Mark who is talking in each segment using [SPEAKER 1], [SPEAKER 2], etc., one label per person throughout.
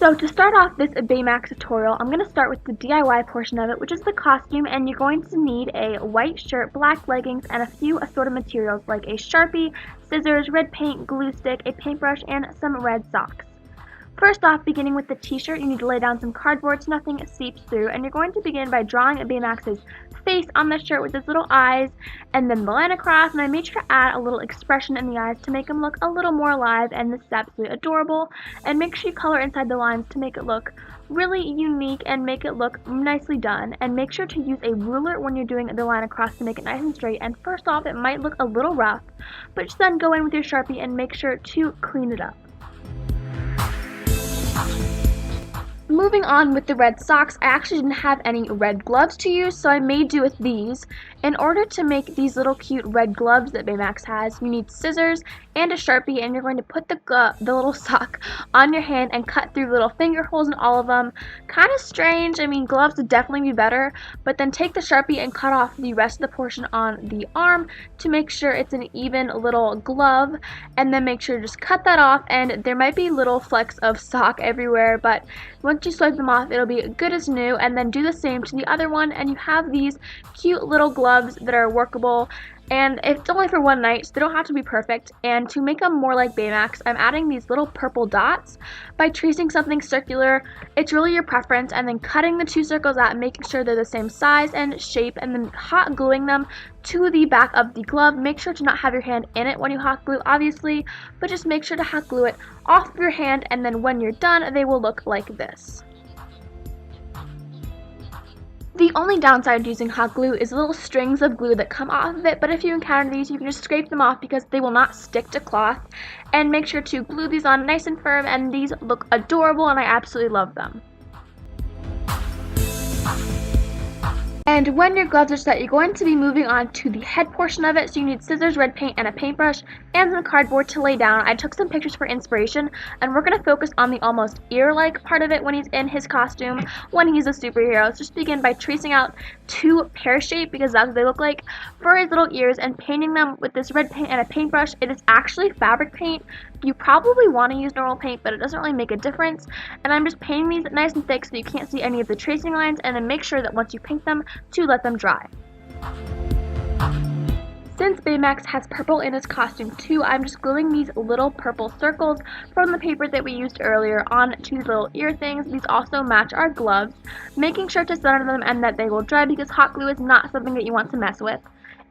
[SPEAKER 1] So to start off this Baymax tutorial, I'm going to start with the DIY portion of it, which is the costume, and you're going to need a white shirt, black leggings, and a few assorted materials like a Sharpie, scissors, red paint, glue stick, a paintbrush, and some red socks. First off, beginning with the t-shirt, you need to lay down some cardboard so nothing seeps through, and you're going to begin by drawing Baymax's face on the shirt with his little eyes, and then the line across, and I made sure to add a little expression in the eyes to make him look a little more alive, and this is absolutely adorable, and make sure you color inside the lines to make it look really unique and make it look nicely done, and make sure to use a ruler when you're doing the line across to make it nice and straight, and first off, it might look a little rough, but just then go in with your Sharpie and make sure to clean it up. Moving on with the red socks, I actually didn't have any red gloves to use, so I made do with these. In order to make these little cute red gloves that Baymax has, you need scissors and a Sharpie, and you're going to put the little sock on your hand and cut through little finger holes in all of them. Kind of strange, I mean gloves would definitely be better, but then take the Sharpie and cut off the rest of the portion on the arm to make sure it's an even little glove, and then make sure to just cut that off, and there might be little flecks of sock everywhere, but once you swipe them off, it'll be good as new, and then do the same to the other one, and you have these cute little gloves that are workable, and it's only for one night, so they don't have to be perfect. And to make them more like Baymax, I'm adding these little purple dots by tracing something circular. It's really your preference, and then cutting the two circles out and making sure they're the same size and shape, and then hot gluing them to the back of the glove. Make sure to not have your hand in it when you hot glue, obviously, but just make sure to hot glue it off of your hand, and then when you're done, they will look like this. The only downside to using hot glue is little strings of glue that come off of it, but if you encounter these, you can just scrape them off because they will not stick to cloth. And make sure to glue these on nice and firm, and these look adorable and I absolutely love them. And when your gloves are set, you're going to be moving on to the head portion of it, so you need scissors, red paint, and a paintbrush, and some cardboard to lay down. I took some pictures for inspiration, and we're going to focus on the almost ear-like part of it when he's in his costume, when he's a superhero. Let's just begin by tracing out two pear shape, because that's what they look like, for his little ears, and painting them with this red paint and a paintbrush. It is actually fabric paint. You probably want to use normal paint, but it doesn't really make a difference, and I'm just painting these nice and thick so you can't see any of the tracing lines, and then make sure that once you paint them, to let them dry. Since Baymax has purple in his costume too, I'm just gluing these little purple circles from the paper that we used earlier onto these little ear things. These also match our gloves, making sure to center them and that they will dry because hot glue is not something that you want to mess with.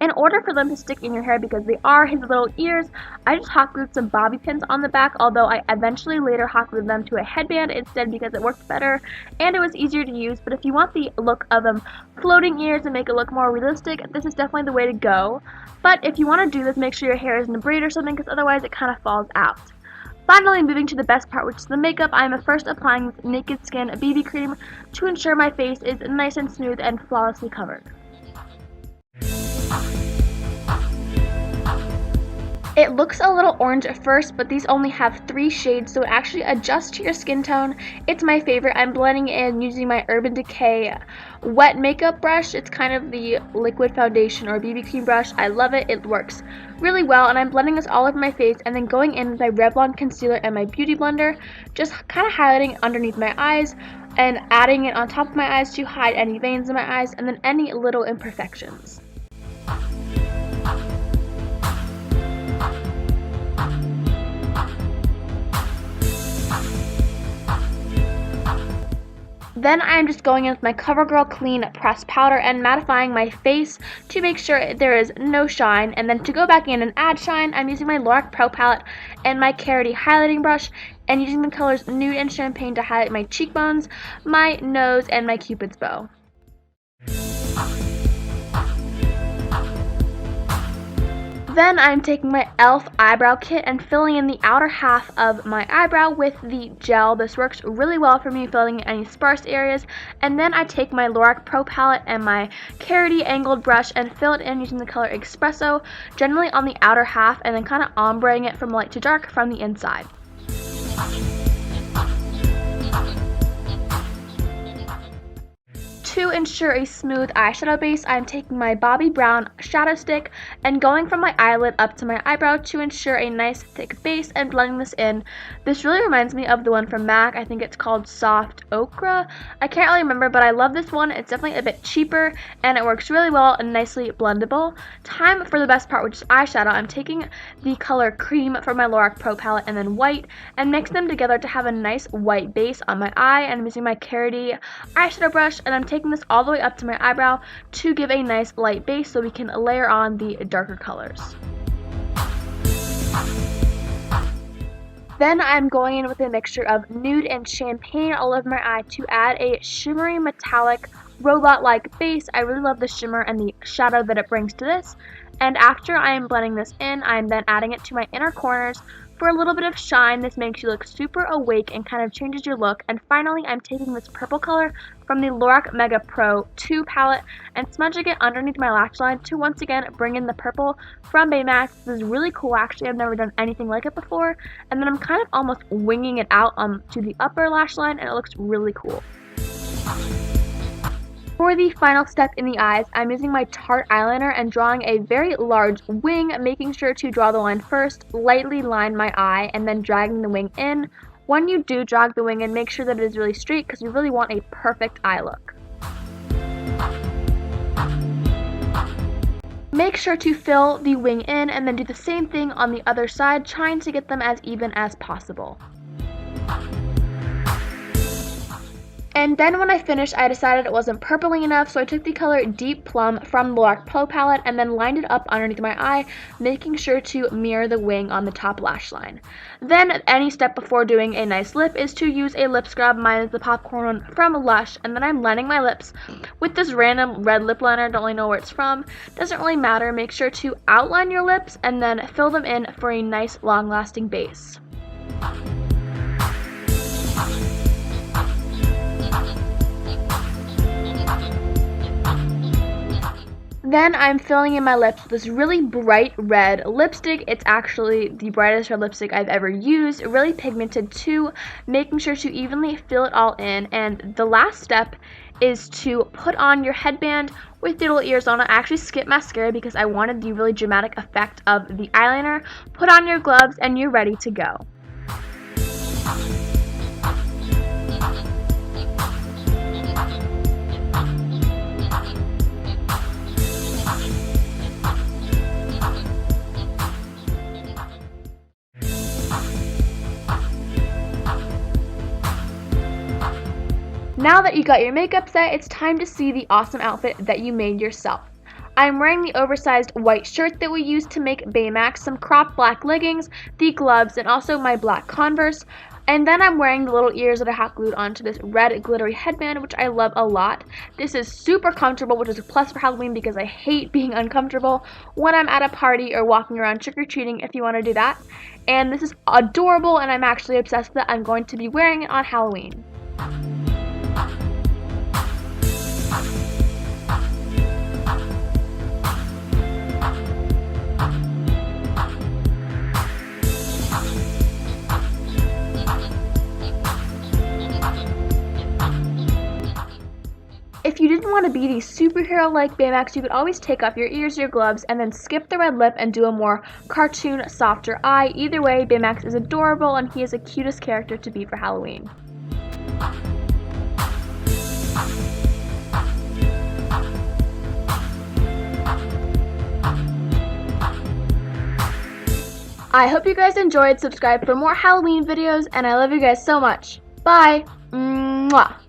[SPEAKER 1] In order for them to stick in your hair, because they are his little ears, I just hot glued some bobby pins on the back, although I eventually later hot glued them to a headband instead because it worked better and it was easier to use. But if you want the look of them floating ears and make it look more realistic, this is definitely the way to go. But if you want to do this, make sure your hair is in a braid or something, because otherwise it kind of falls out. Finally, moving to the best part, which is the makeup, I am first applying Naked Skin BB cream to ensure my face is nice and smooth and flawlessly covered. It looks a little orange at first, but these only have 3 shades, so it actually adjusts to your skin tone. It's my favorite. I'm blending it in using my Urban Decay wet makeup brush. It's kind of the liquid foundation or BB cream brush. I love it. It works really well, and I'm blending this all over my face and then going in with my Revlon concealer and my beauty blender, just kind of highlighting underneath my eyes and adding it on top of my eyes to hide any veins in my eyes and then any little imperfections. Then I am just going in with my CoverGirl Clean Pressed Powder and mattifying my face to make sure there is no shine. And then to go back in and add shine, I'm using my Lorac Pro Palette and my Carity highlighting brush and using the colors Nude and Champagne to highlight my cheekbones, my nose, and my Cupid's bow. Then I'm taking my e.l.f. eyebrow kit and filling in the outer half of my eyebrow with the gel. This works really well for me filling in any sparse areas. And then I take my Lorac Pro Palette and my Carity angled brush and fill it in using the color Espresso, generally on the outer half, and then kind of ombreing it from light to dark from the inside. To ensure a smooth eyeshadow base, I'm taking my Bobbi Brown shadow stick and going from my eyelid up to my eyebrow to ensure a nice thick base and blending this in. This really reminds me of the one from MAC. I think it's called Soft Ochre. I can't really remember, but I love this one. It's definitely a bit cheaper and it works really well and nicely blendable. Time for the best part, which is eyeshadow. I'm taking the color Cream from my Lorac Pro palette and then white and mix them together to have a nice white base on my eye, and I'm using my Carity eyeshadow brush and I'm taking this all the way up to my eyebrow to give a nice light base so we can layer on the darker colors. Then I'm going in with a mixture of nude and champagne all over my eye to add a shimmery metallic robot-like base. I really love the shimmer and the shadow that it brings to this. And after I am blending this in, I am then adding it to my inner corners for a little bit of shine. This makes you look super awake and kind of changes your look. And finally, I'm taking this purple color from the Lorac Mega Pro 2 palette and smudging it underneath my lash line to once again bring in the purple from Baymax. This is really cool, actually. I've never done anything like it before. And then I'm kind of almost winging it out to the upper lash line, and it looks really cool. For the final step in the eyes, I'm using my Tarte eyeliner and drawing a very large wing, making sure to draw the line first, lightly line my eye, and then dragging the wing in. When you do drag the wing in, make sure that it is really straight because we really want a perfect eye look. Make sure to fill the wing in and then do the same thing on the other side, trying to get them as even as possible. And then when I finished, I decided it wasn't purpley enough, so I took the color Deep Plum from the Lorac Pro palette and then lined it up underneath my eye, making sure to mirror the wing on the top lash line. Then, any step before doing a nice lip is to use a lip scrub. Mine is the popcorn one from Lush, and then I'm lining my lips with this random red lip liner. Don't really know where it's from. Doesn't really matter. Make sure to outline your lips and then fill them in for a nice long-lasting base. Then I'm filling in my lips with this really bright red lipstick. It's actually the brightest red lipstick I've ever used, really pigmented too, making sure to evenly fill it all in. And the last step is to put on your headband with your little ears on it. I actually skipped mascara because I wanted the really dramatic effect of the eyeliner. Put on your gloves and you're ready to go. Now that you got your makeup set, it's time to see the awesome outfit that you made yourself. I'm wearing the oversized white shirt that we used to make Baymax, some cropped black leggings, the gloves, and also my black Converse. And then I'm wearing the little ears that I hot glued onto this red glittery headband, which I love a lot. This is super comfortable, which is a plus for Halloween because I hate being uncomfortable when I'm at a party or walking around trick-or-treating if you want to do that. And this is adorable, and I'm actually obsessed with it. I'm going to be wearing it on Halloween. If you didn't want to be the superhero like Baymax, you could always take off your ears, your gloves, and then skip the red lip and do a more cartoon, softer eye. Either way, Baymax is adorable and he is the cutest character to be for Halloween. I hope you guys enjoyed. Subscribe for more Halloween videos, and I love you guys so much. Bye! Mwah!